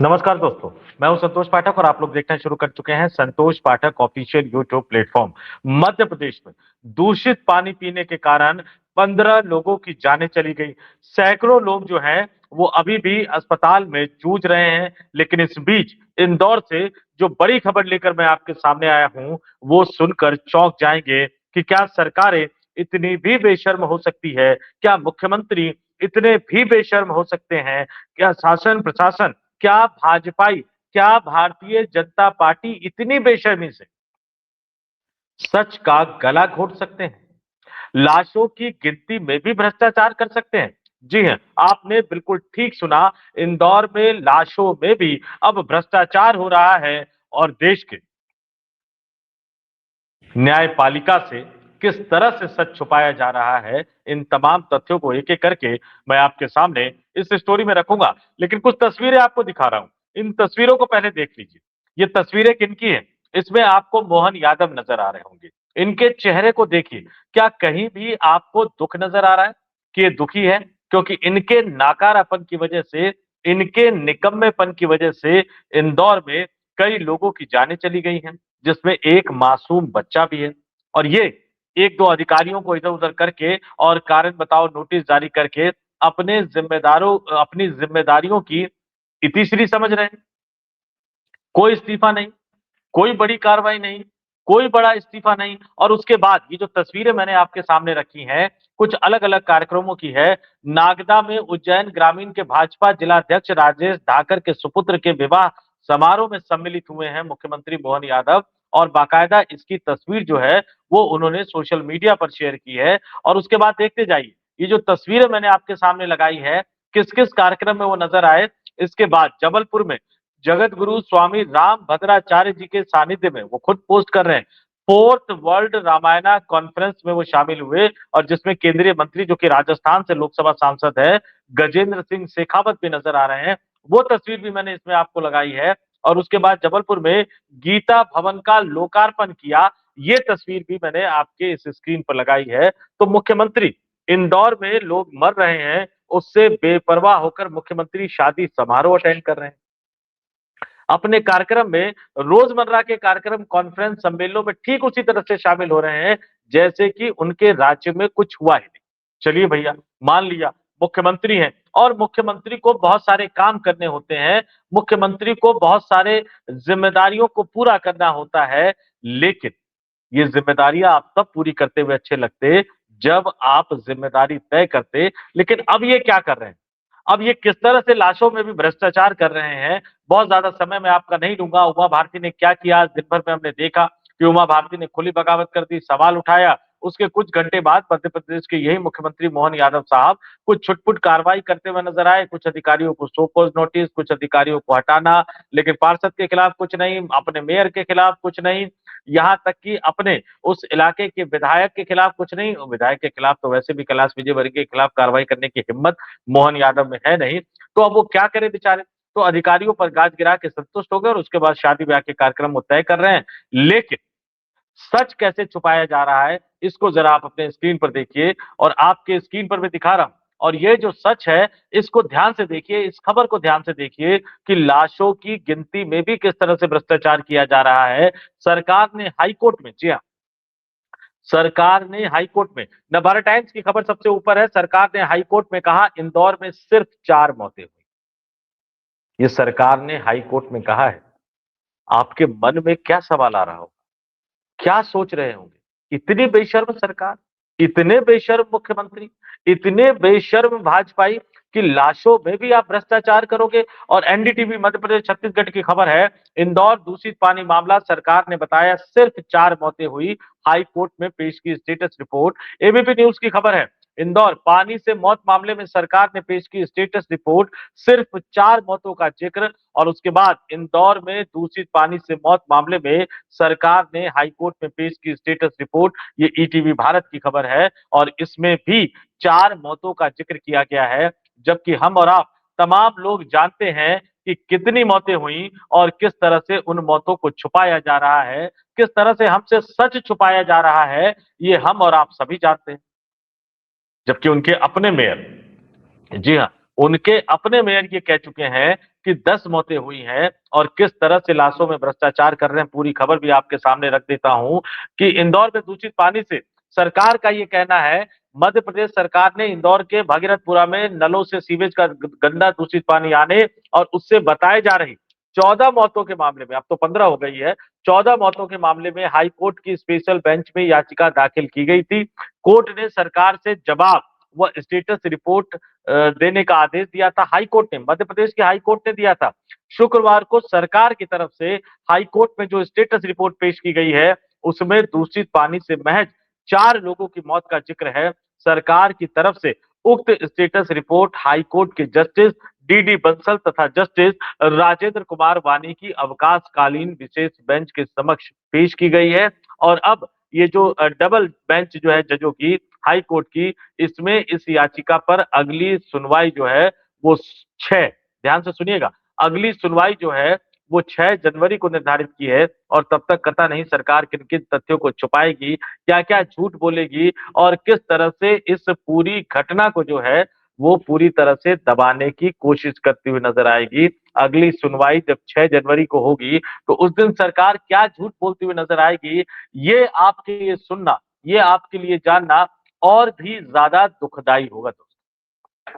नमस्कार दोस्तों, मैं हूं संतोष पाठक और आप लोग देखना शुरू कर चुके हैं संतोष पाठक official YouTube platform. Madhya Pradesh में दूषित पानी पीने के कारण 15 लोगों की जानें चली गई। सैकड़ों लोग जो हैं वो अभी भी अस्पताल में जूझ रहे हैं। लेकिन इस बीच इंदौर से जो बड़ी खबर लेकर मैं आपके सामने आया हूं, वो सुनकर चौंक जाएंगे कि क्या सरकारें इतनी भी बेशर्म हो सकती है? क्या मुख्यमंत्री इतने भी बेशर्म हो सकते हैं? क्या शासन प्रशासन, क्या भाजपाई, क्या भारतीय जनता पार्टी इतनी बेशर्मी से सच का गला घोट सकते हैं? लाशों की गिनती में भी भ्रष्टाचार कर सकते हैं? जी हां, आपने बिल्कुल ठीक सुना। इंदौर में लाशों में भी अब भ्रष्टाचार हो रहा है और देश के न्यायपालिका से किस तरह से सच छुपाया जा रहा है, इन तमाम तथ्यों को एक-एक करके मैं आपके सामने इस स्टोरी में रखूंगा। लेकिन कुछ तस्वीरें आपको दिखा रहा हूं। इन तस्वीरों को पहले देख लीजिए। ये तस्वीरें किनकी हैं? इसमें आपको मोहन यादव नजर आ रहे होंगे। इनके चेहरे को देखिए, क्या कहीं भी आपको दुःख नजर आ रहा है कि ये दुखी है? क्योंकि इनके नाकारापन की वजह से, इनके निकम्मेपन की वजह से इंदौर में कई लोगों की जानें चली गई हैं। जिसमें एक मासूम बच्चा भी है। और ये 1-2 अधिकारियों को इधर-उधर करके और कारण बताओ नोटिस जारी करके अपनी जिम्मेदारियों की इतिश्री समझ रहे हैं। कोई इस्तीफा नहीं, कोई बड़ी कार्रवाई नहीं, कोई बड़ा इस्तीफा नहीं। और उसके बाद ये जो तस्वीरें मैंने आपके सामने रखी हैं, कुछ अलग-अलग कार्यक्रमों की है। नागदा में उज्जैन ग्रामीण के भाजपा जिलाध्यक्ष राजेश धाकर के सुपुत्र के विवाह समारोह में सम्मिलित हुए हैं मुख्यमंत्री मोहन यादव। और बाकायदा इसकी तस्वीर जो है, वो उन्होंने सोशल मीडिया पर शेयर की है। और उसके बाद देखते जाइए, ये जो तस्वीरें मैंने आपके सामने लगाई है, किस-किस कार्यक्रम में वो नज़र आए। इसके बाद जबलपुर में जगत गुरु स्वामी राम भद्राचार्य जी के सानिध्य में वो खुद पोस्ट कर रहे हैं। 4th वर्ल्ड रामायणा कॉन्फ्रेंस में वो शामिल हुए और जिसमें केंद्रीय मंत्री जो कि राजस्थान से लोकसभा सांसद है, गजेंद्र सिंह शेखावत भी नजर आ रहे हैं। वो तस्वीर भी मैंने इसमें आपको लगाई है। और उसके बाद जबलपुर में गीता भवन का लोकार्पण किया, ये तस्वीर भी मैंने आपके इस स्क्रीन पर लगाई है। तो मुख्यमंत्री इंदौर में लोग मर रहे हैं, उससे बेपरवाह होकर मुख्यमंत्री शादी समारोह अटेंड कर रहे हैं। अपने कार्यक्रम में रोजमर्रा के कार्यक्रम, कॉन्फ्रेंस, सम्मेलनों में ठीक उसी तरह से शामिल हो रहे हैं, जैसे कि उनके राज्य में कुछ हुआ ही नहीं। चलिए भैया, मान लिया मुख्यमंत्री हैं और मुख्यमंत्री को बहुत सारे काम करने होते हैं, मुख्यमंत्री को बहुत सारे जिम्मेदारियों को पूरा करना होता है। लेकिन ये ज़िम्मेदारियाँ आप तब पूरी करते हुए अच्छे लगते, जब आप ज़िम्मेदारी तय करते। लेकिन अब ये क्या कर रहे हैं? अब ये किस तरह से लाशों में भी भ्रष्टाचार कर रहे हैं, बहुत ज़्यादा समय मैं आपका नहीं लूँगा। उमा भारती ने क्या किया आज दिन भर में हमने देखा कि उमा भारती ने खुली बगावत कर दी, सवाल उठाया। उसके कुछ घंटे बाद मध्य प्रदेश के यही मुख्यमंत्री मोहन यादव साहब कुछ छुट-पुट कार्रवाई करते हुए नज़र आए। कुछ अधिकारियों को शो कॉज़ नोटिस, कुछ अधिकारियों को हटाना, लेकिन पार्षद के खिलाफ कुछ नहीं, अपने मेयर के खिलाफ कुछ नहीं। यहाँ तक कि अपने उस इलाके के विधायक के खिलाफ कुछ नहीं, विधायक के खिलाफ तो वैसे भी कैलाश विजयवर्गीय के खिलाफ कार्रवाई करने की हिम्मत मोहन यादव में है नहीं। तो अब वो क्या करें बेचारे? तो अधिकारियों पर गाज गिरा के संतुष्ट हो गए और उसके बाद शादी-ब्याह के कार्यक्रम वो तय कर रहे हैं। लेकिन सच कैसे छुपाया जा रहा है, इसको ज़रा आप अपने स्क्रीन पर देखिए और आपके स्क्रीन पर मैं दिखा रहा हूँ। और ये जो सच है, इसको ध्यान से देखिए, इस खबर को ध्यान से देखिए कि लाशों की गिनती में भी किस तरह से भ्रष्टाचार किया जा रहा है। सरकार ने हाई कोर्ट में, जी हाँ, सरकार ने हाई कोर्ट में, नवभारत टाइम्स की खबर सबसे ऊपर है, सरकार ने हाई कोर्ट में कहा इंदौर में सिर्फ 4 मौतें हुई। ये सरकार ने हाई कोर्ट में कहा है। आपके मन में क्या सवाल आ रहा होगा? क्या सोच रहे होंगे? इतनी बेशर्म सरकार, इतने बेशर्म मुख्यमंत्री, इतने बेशर्म भाजपाई कि लाशों में भी आप भ्रष्टाचार करोगे। और एनडीटीवी मध्य प्रदेश छत्तीसगढ़ की खबर है, इंदौर दूषित पानी मामला, सरकार ने बताया सिर्फ 4 मौतें हुई, हाई कोर्ट में पेश की स्टेटस रिपोर्ट। एबीपी न्यूज की खबर है, इंदौर पानी से मौत मामले में सरकार ने पेश की स्टेटस रिपोर्ट, सिर्फ 4 मौतों का जिक्र। और उसके बाद इंदौर में दूषित पानी से मौत मामले में सरकार ने हाई कोर्ट में पेश की स्टेटस रिपोर्ट। ये ईटीवी भारत की खबर है और इसमें भी 4 मौतों का जिक्र किया गया है। जबकि हम और आप तमाम लोग जानते हैं कि कितनी मौतें हुई और किस तरह से उन मौतों को छुपाया जा रहा है, किस तरह से हमसे सच छुपाया जा रहा है, ये हम और आप सभी जानते हैं। जबकि उनके अपने मेयर, जी हाँ, उनके अपने मेयर ये कह चुके हैं कि 10 मौतें हुई हैं और किस तरह से लाशों में भ्रष्टाचार कर रहे हैं, पूरी खबर भी आपके सामने रख देता हूं कि इंदौर में दूषित पानी से सरकार का ये कहना है, मध्य प्रदेश सरकार ने इंदौर के भागीरथपुरा में नलों से सीवेज का गंदा दूषित पानी आने और उससे बताए जा रही 14 मौतों के मामले में, अब तो 15 हो गई है, 14 मौतों के मामले में हाई कोर्ट की स्पेशल बेंच में याचिका दाखिल की गई थी। कोर्ट ने सरकार से जवाब व स्टेटस रिपोर्ट देने का आदेश दिया था। हाई कोर्ट ने, मध्य प्रदेश की हाई कोर्ट ने दिया था। शुक्रवार को सरकार की तरफ से हाई कोर्ट में जो स्टेटस रिपोर्ट पेश की गई है, उसमें दूषित पानी से महज 4 लोगों की मौत का जिक्र है। सरकार की तरफ से उक्त स्टेटस रिपोर्ट हाई कोर्ट के जस्टिस डी बंसल तथा जस्टिस राजेंद्र कुमार वानी की अवकाशकालीन विशेष बेंच के समक्ष पेश की गई है और अब ये जो डबल बेंच जो है जजों की हाई कोर्ट की, इसमें इस याचिका पर अगली सुनवाई जो है वो 6, ध्यान से सुनिएगा, अगली सुनवाई जो है वो 6 जनवरी को निर्धारित की है और तब तक पता नहीं सरकार किन किन तथ्यों को छुपाएगी, क्या क्या झूठ बोलेगी और किस तरह से इस पूरी घटना को जो है वो पूरी तरह से दबाने की कोशिश करती हुई नजर आएगी। अगली सुनवाई जब 6 जनवरी को होगी तो उस दिन सरकार क्या झूठ बोलती हुई नजर आएगी, ये आपके लिए सुनना, ये आपके लिए जानना और भी ज्यादा दुखदाई होगा दोस्तों।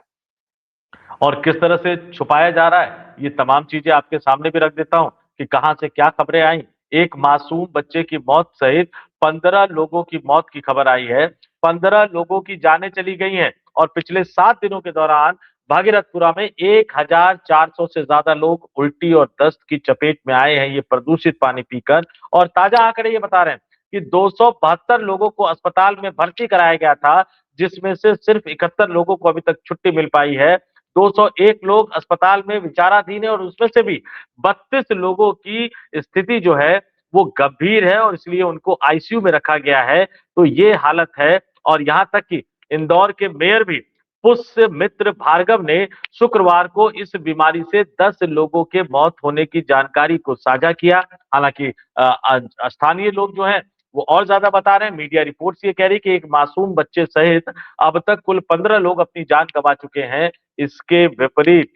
और किस तरह से छुपाया जा रहा है, ये तमाम चीजें आपके सामने भी रख देता हूं कि कहां से क्या खबरें आई। एक मासूम बच्चे की मौत सहित 15 लोगों की मौत की खबर आई है। 15 लोगों की जानें चली गई हैं और पिछले 7 दिनों के दौरान भागीरथपुरा में 1400 से ज्यादा लोग उल्टी और दस्त की चपेट में आए हैं ये प्रदूषित पानी पीकर। और ताजा आंकड़े ये बता रहे हैं कि 272 लोगों को अस्पताल में भर्ती कराया गया था, जिसमें से सिर्फ 71 लोगों को अभी तक छुट्टी मिल पाई है। 201 लोग अस्पताल में विचाराधीन है और उसमें से भी 32 लोगों की स्थिति जो है वो गंभीर है और इसलिए उनको आईसीयू में रखा गया है। तो ये हालत है और यहाँ तक कि इंदौर के मेयर भी पुष्य मित्र भार्गव ने शुक्रवार को इस बीमारी से 10 लोगों के मौत होने की जानकारी को साझा किया। हालांकि स्थानीय लोग जो हैं वो और ज्यादा बता रहे हैं। मीडिया रिपोर्ट्स ये कह रही कि एक मासूम बच्चे सहित अब तक कुल 15 लोग अपनी जान गंवा चुके हैं। इसके विपरीत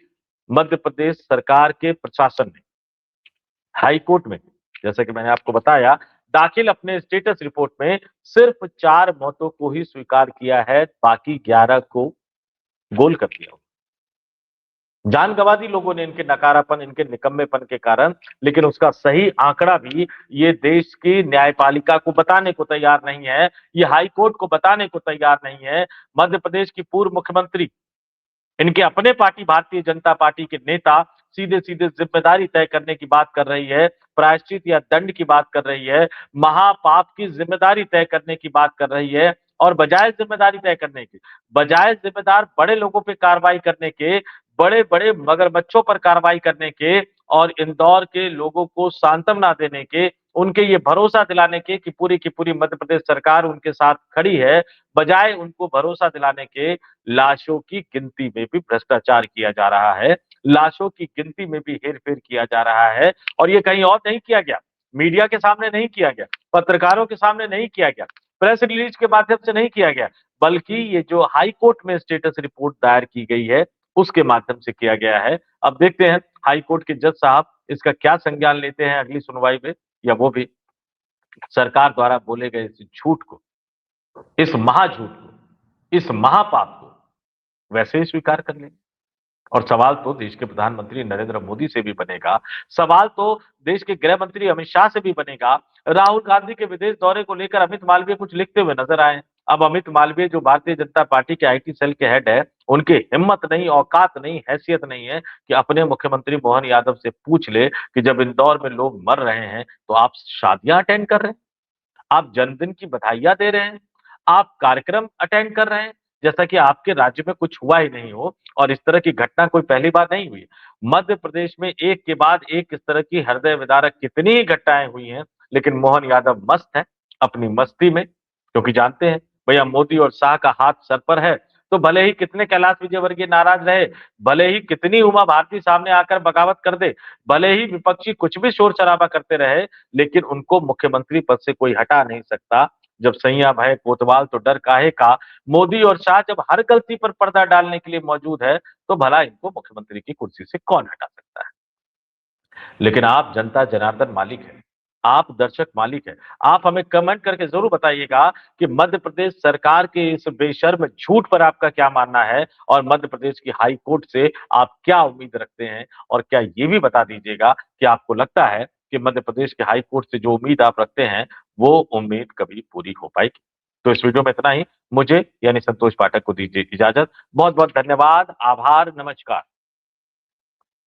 मध्य प्रदेश सरकार के प्रशासन ने हाई कोर्ट में, जैसा कि मैंने आपको बताया, दाखिल अपने स्टेटस रिपोर्ट में सिर्फ 4 मौतों को ही स्वीकार किया है, बाकी 11 को गोल कर दिया। जान गंवा दी लोगों ने इनके नकारापन, इनके निकम्मेपन के कारण, लेकिन उसका सही आंकड़ा भी ये देश की न्यायपालिका को बताने को तैयार नहीं है, ये हाई कोर्ट को बताने को तैयार नहीं है। मध्य प्रदेश की पूर्व मुख्यमंत्री, इनके अपने पार्टी भारतीय जनता पार्टी के नेता सीधे सीधे जिम्मेदारी तय करने की बात कर रही है, प्रायश्चित या दंड की बात कर रही है, महापाप की जिम्मेदारी तय करने की बात कर रही है और बजाय जिम्मेदारी तय करने की, बजाय जिम्मेदार बड़े लोगों पे कार्रवाई करने के, बड़े बड़े मगरमच्छों पर कार्रवाई करने के और इंदौर के लोगों को सांत्वना देने के, उनके ये भरोसा दिलाने के कि पूरी की पूरी मध्य प्रदेश सरकार उनके साथ खड़ी है, बजाय उनको भरोसा दिलाने के लाशों की गिनती में भी भ्रष्टाचार किया जा रहा है, लाशों की गिनती में भी हेरफेर किया जा रहा है और ये कहीं और नहीं किया गया, मीडिया के सामने नहीं किया गया, पत्रकारों के सामने नहीं किया गया, प्रेस रिलीज के माध्यम से नहीं किया गया, बल्कि ये जो हाई कोर्ट में स्टेटस रिपोर्ट दायर की गई है उसके माध्यम से किया गया है। अब देखते हैं हाई कोर्ट के जज साहब इसका क्या संज्ञान लेते हैं अगली सुनवाई में, या वो भी सरकार द्वारा बोले गए इस झूठ को, इस महाझूठ को, इस महापाप को वैसे ही स्वीकार कर लेंगे। और सवाल तो देश के प्रधानमंत्री नरेंद्र मोदी से भी बनेगा, सवाल तो देश के गृह मंत्री अमित शाह से भी बनेगा। राहुल गांधी के विदेश दौरे को लेकर अमित मालवीय कुछ लिखते हुए नजर आए। अब अमित मालवीय जो भारतीय जनता पार्टी के आईटी सेल के हेड है, उनकी हिम्मत नहीं, औकात नहीं, हैसियत नहीं है कि अपने मुख्यमंत्री मोहन यादव से पूछ ले कि जब इंदौर में लोग मर रहे हैं तो आप शादियां अटेंड कर रहे हैं, आप जन्मदिन की बधाइयां दे रहे हैं, आप कार्यक्रम अटेंड कर रहे हैं, जैसा कि आपके राज्य में कुछ हुआ ही नहीं हो। और इस तरह की घटना कोई पहली बार नहीं हुई। मध्य प्रदेश में एक के बाद एक इस तरह की हृदय विदारक कितनी ही घटनाएं हुई हैं, लेकिन मोहन यादव मस्त है अपनी मस्ती में, क्योंकि जानते हैं भैया मोदी और शाह का हाथ सर पर है, तो भले ही कितने कैलाश विजयवर्गीय नाराज रहे, भले ही कितनी उमा भारती सामने आकर बगावत कर दे, भले ही विपक्षी कुछ भी शोर शराबा करते रहे, लेकिन उनको मुख्यमंत्री पद से कोई हटा नहीं सकता। जब सैया भय कोतवाल तो डर काहे का, मोदी और शाह जब हर गलती पर पर्दा डालने के लिए मौजूद है, तो भला इनको मुख्यमंत्री की कुर्सी से कौन हटा सकता है। लेकिन आप जनता जनार्दन मालिक है, आप दर्शक मालिक है। आप हमें कमेंट करके जरूर बताइएगा कि मध्य प्रदेश सरकार के इस बेशर्म झूठ पर आपका क्या मानना है और मध्य प्रदेश की हाई कोर्ट से आप क्या उम्मीद रखते हैं, और क्या ये भी बता दीजिएगा कि आपको लगता है कि मध्य प्रदेश के हाई कोर्ट से जो उम्मीद आप रखते हैं वो उम्मीद कभी पूरी हो पाएगी। तो इस वीडियो में इतना ही। मुझे यानी संतोष पाठक को दीजिए इजाजत। बहुत बहुत धन्यवाद, आभार, नमस्कार।